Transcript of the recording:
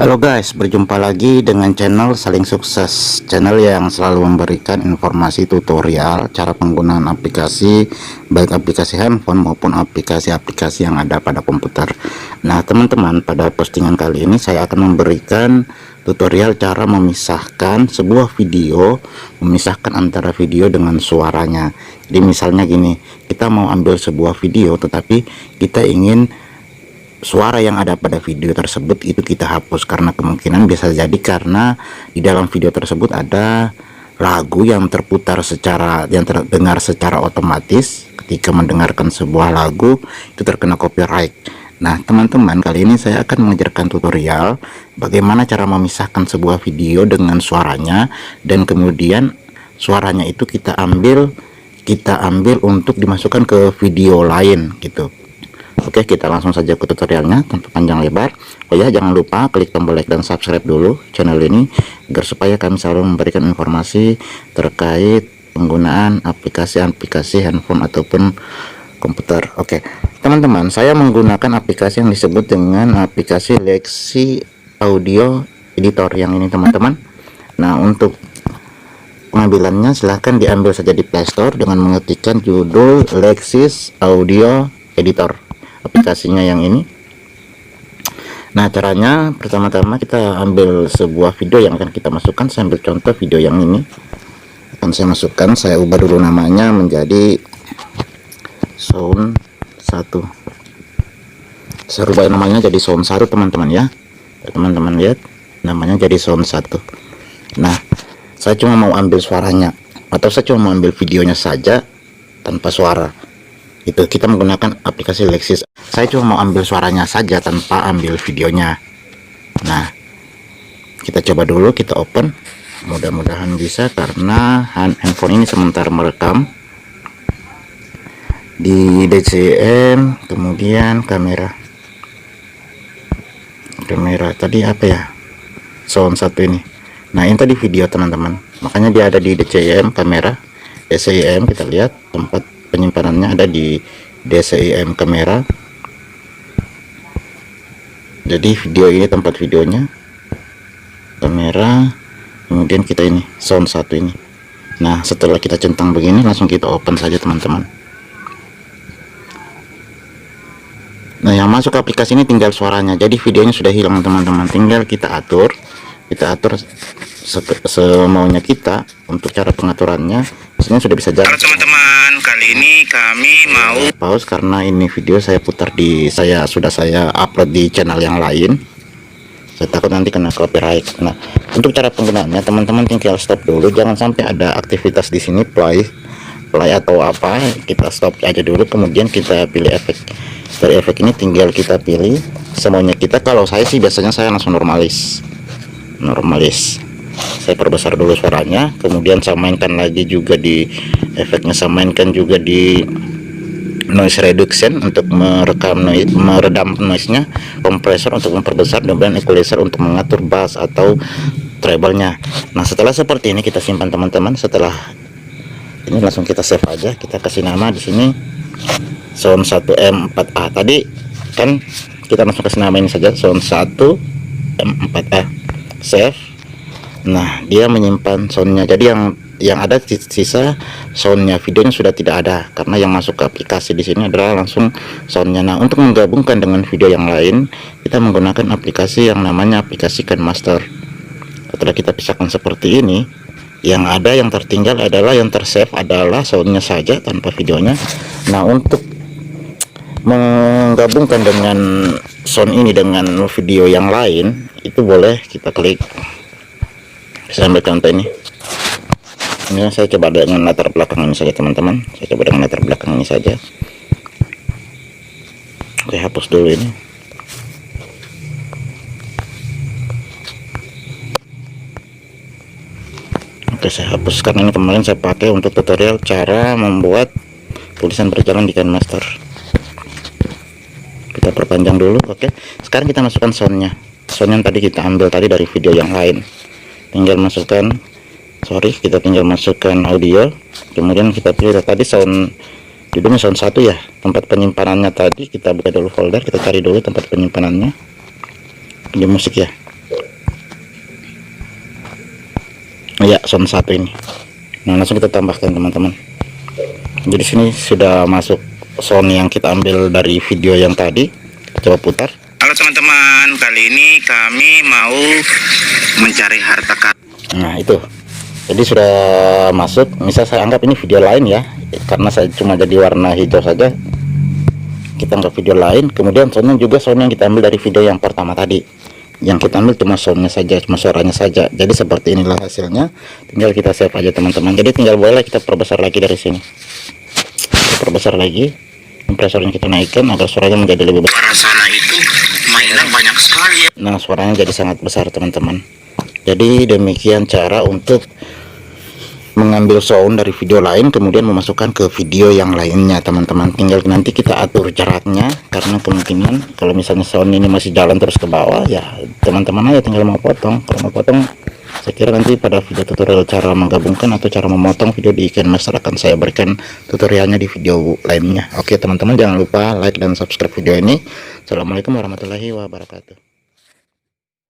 Halo guys, berjumpa lagi dengan channel Saling Sukses, channel yang selalu memberikan informasi tutorial cara penggunaan aplikasi, baik aplikasi handphone maupun aplikasi-aplikasi yang ada pada komputer. Nah teman-teman, pada postingan kali ini saya akan memberikan tutorial cara memisahkan sebuah video, memisahkan antara video dengan suaranya. Jadi misalnya gini, kita mau ambil sebuah video tetapi kita ingin suara yang ada pada video tersebut itu kita hapus, karena kemungkinan bisa jadi karena di dalam video tersebut ada lagu yang terputar yang terdengar secara otomatis. Ketika mendengarkan sebuah lagu itu terkena copyright. Nah teman-teman, kali ini saya akan mengajarkan tutorial bagaimana cara memisahkan sebuah video dengan suaranya, dan kemudian suaranya itu kita ambil untuk dimasukkan ke video lain gitu. Oke, kita langsung saja ke tutorialnya tanpa panjang lebar. Oh ya, jangan lupa klik tombol like dan subscribe dulu channel ini agar supaya kami selalu memberikan informasi terkait penggunaan aplikasi-aplikasi handphone ataupun komputer. Oke, teman-teman, saya menggunakan aplikasi yang disebut dengan aplikasi Lexi Audio Editor yang ini, teman-teman. Nah, untuk pengambilannya silahkan diambil saja di Play Store dengan mengetikkan judul Lexis Audio Editor, aplikasinya yang ini. Nah caranya, pertama-tama kita ambil sebuah video yang akan kita masukkan. Saya ambil contoh video yang ini akan saya masukkan. Saya ubah dulu namanya menjadi sound 1. Saya ubah namanya jadi sound 1, teman-teman ya. Teman-teman lihat, namanya jadi sound 1. Nah saya cuma mau ambil suaranya, atau saya cuma mau ambil videonya saja tanpa suara. Itu kita menggunakan aplikasi Lexis. Saya cuma mau ambil suaranya saja tanpa ambil videonya. Nah kita coba dulu, kita open. Mudah-mudahan bisa, karena handphone ini sementara merekam di DCM. Kemudian kamera tadi apa ya, sound 1 ini. Nah ini tadi video, teman-teman, makanya dia ada di DCM kamera. DCM kita lihat tempat penyimpanannya ada di DCIM kamera. Jadi video ini tempat videonya, kamera, kemudian kita ini sound 1 ini. Nah setelah kita centang begini, langsung kita open saja, teman-teman. Nah yang masuk ke aplikasi ini tinggal suaranya, jadi videonya sudah hilang, teman-teman. Tinggal kita atur semaunya kita. Untuk cara pengaturannya sebenarnya sudah bisa jalan. Teman-teman, kali ini kami mau pause karena ini video saya putar saya upload di channel yang lain. Saya takut nanti kena copyright. Nah untuk cara penggunaannya, teman-teman tinggal stop dulu, jangan sampai ada aktivitas di sini play atau apa. Kita stop aja dulu, kemudian kita pilih efek. Dari efek ini tinggal kita pilih semaunya kita. Kalau saya sih biasanya saya langsung normalis. Saya perbesar dulu suaranya, kemudian saya mainkan lagi juga di efeknya, saya mainkan juga di noise reduction untuk meredam noise-nya, kompresor untuk memperbesar, dan equalizer untuk mengatur bass atau treble-nya. Nah setelah seperti ini kita simpan, teman-teman. Setelah ini langsung kita save aja. Kita kasih nama di sini sound 1M4A. Tadi kan kita langsung kasih nama ini saja, sound 1M4A. Save. Nah dia menyimpan soundnya, jadi yang ada sisa soundnya, videonya sudah tidak ada, karena yang masuk ke aplikasi di sini adalah langsung soundnya. Nah untuk menggabungkan dengan video yang lain, kita menggunakan aplikasi yang namanya aplikasi KineMaster. Setelah kita pisahkan seperti ini, yang ada, yang tertinggal adalah, yang tersave adalah soundnya saja tanpa videonya. Nah untuk menggabungkan dengan sound ini dengan video yang lain, itu boleh kita klik. Saya ambil contoh ini saya coba dengan latar belakang ini saja, teman-teman. Saya coba dengan latar belakang ini saja. Oke, hapus dulu ini. Oke, saya hapus karena ini kemarin saya pakai untuk tutorial cara membuat tulisan berjalan di KineMaster. Kita perpanjang dulu. Oke, sekarang kita masukkan soundnya. Sound yang tadi kita ambil tadi dari video yang lain. Tinggal masukkan, kita tinggal masukkan audio, kemudian kita pilih tadi sound, judulnya sound 1 ya. Tempat penyimpanannya tadi kita buka dulu folder, kita cari dulu tempat penyimpanannya di musik ya. ya sound satu ini. Nah, langsung kita tambahkan teman-teman. Jadi sini sudah masuk sound yang kita ambil dari video yang tadi. Coba putar. Halo teman-teman, kali ini kami mau mencari harta karun. Nah itu, jadi sudah masuk. Misal saya anggap ini video lain ya, karena saya cuma jadi warna hijau saja. Kita anggap video lain. Kemudian soundnya juga sound yang kita ambil dari video yang pertama tadi. Yang kita ambil cuma soundnya saja, cuma suaranya saja. Jadi seperti inilah hasilnya. Tinggal kita save aja teman-teman. Jadi tinggal boleh kita perbesar lagi dari sini. Kita perbesar lagi. Kompresornya kita naikkan agar suaranya menjadi lebih besar. Suara sana itu mainan banyak sekali ya. Nah, suaranya jadi sangat besar teman-teman. Jadi demikian cara untuk mengambil sound dari video lain kemudian memasukkan ke video yang lainnya teman-teman. Tinggal nanti kita atur jaraknya, karena kemungkinan kalau misalnya sound ini masih jalan terus ke bawah ya teman-teman aja tinggal mau potong. Kalau mau potong, saya kira nanti pada video tutorial cara menggabungkan atau cara memotong video di KineMaster akan saya berikan tutorialnya di video lainnya. Oke teman-teman, jangan lupa like dan subscribe video ini. Assalamualaikum warahmatullahi wabarakatuh.